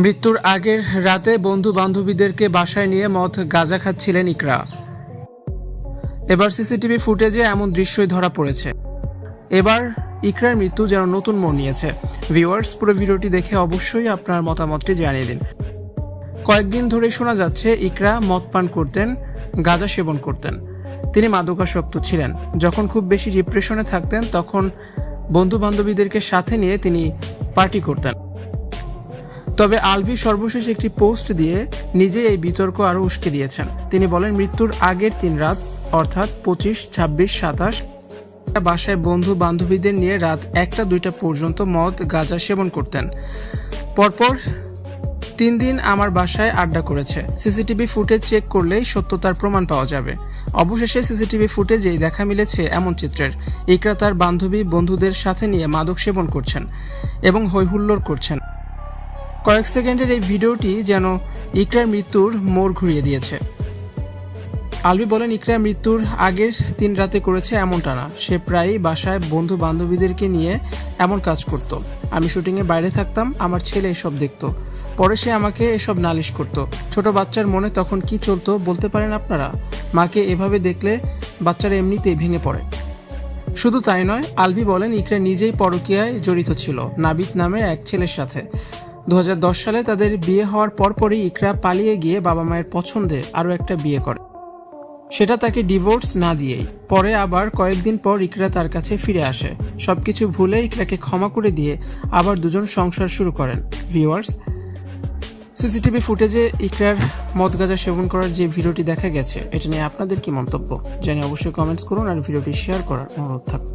মৃত্যুর আগের রাতে বন্ধু বান্ধবীদেরকে বাসায় নিয়ে মদ গাঁজা খাচ্ছিলেন ইকরা। এবার সিসিটিভি ফুটেজে এমন দৃশ্যই ধরা পড়েছে। এবার ইকরার মৃত্যু যেন নতুন মোড় নিয়েছে। ভিউয়ার্স, পুরো ভিডিওটি দেখে অবশ্যই আপনার মতামতটি জানিয়ে দিন। কয়েকদিন ধরে শোনা যাচ্ছে ইকরা মদ পান করতেন, গাঁজা সেবন করতেন। তিনি মাদকাসক্ত ছিলেন। যখন খুব বেশি ডিপ্রেশনে থাকতেন তখন বন্ধু বান্ধবীদেরকে সাথে নিয়ে তিনি পার্টি করতেন। তবে আলভি সর্বশেষ একটি পোস্ট দিয়ে নিজে এই বিতর্ক আরো উস্কে দিয়েছেন। তিনি বলেন, মৃত্যুর আগের 3 রাত অর্থাৎ 25, 26, 27 বাসায় বন্ধু বান্ধবীদের নিয়ে রাত 1টা-2টা পর্যন্ত মদ গাঁজা সেবন করতেন। পরপর 3 দিন আমার বাসায় আড্ডা করেছে। সিসিটিভি ফুটেজ চেক করলেই সত্যতার প্রমাণ পাওয়া যাবে। অবশেষে সিসিটিভি ফুটেজেই দেখা মিলেছে এমন চিত্রের। ইকরা তার বান্ধবী বন্ধুদের সাথে নিয়ে মাদক সেবন করছেন এবং হৈহুল্লোড় করছেন। কয়েক সেকেন্ডের এই ভিডিওটি যেন ইকরার মৃত্যুর মোড় ঘুরিয়ে দিয়েছে। আলভি বলেন, ইকরা মৃত্যুর আগের 3 রাতে করেছে এমনটা না। সে প্রায়ই বাসায় বন্ধু বান্ধবীদেরকে নিয়ে এমন কাজ করত। আমি শুটিংয়ে বাইরে থাকতাম, আমার ছেলে এসব দেখত। পরে সে আমাকে এসব নালিশ করত। ছোট বাচ্চার মনে তখন কি চলতো বলতে পারেন আপনারা? মাকে এভাবে দেখলে বাচ্চারা এমনিতেই ভেঙে পড়ে। শুধু তাই নয়, আলভি বলেন, ইকরা নিজেই পরকীয়ায় জড়িত ছিল নাবিদ নামে এক ছেলের সাথে। 2010 সালে তাদের বিয়ে হওয়ার পরপরই ইকরা পালিয়ে গিয়ে বাবা মায়ের পছন্দে আরও একটা বিয়ে করে। সেটা তাকে ডিভোর্স না দিয়েই। পরে আবার কয়েকদিন পর ইকরা তার কাছে ফিরে আসে। সবকিছু ভুলে ইকরাকে ক্ষমা করে দিয়ে আবার দুজন সংসার শুরু করেন। ভিউয়ার্স, সিসিটিভি ফুটেজে ইকরার মদ গাঁজা সেবন করার যে ভিডিওটি দেখা গেছে, এটা নিয়ে আপনাদের কি মন্তব্য জানিয়ে অবশ্যই কমেন্টস করুন আর ভিডিওটি শেয়ার করার অনুরোধ থাকবে।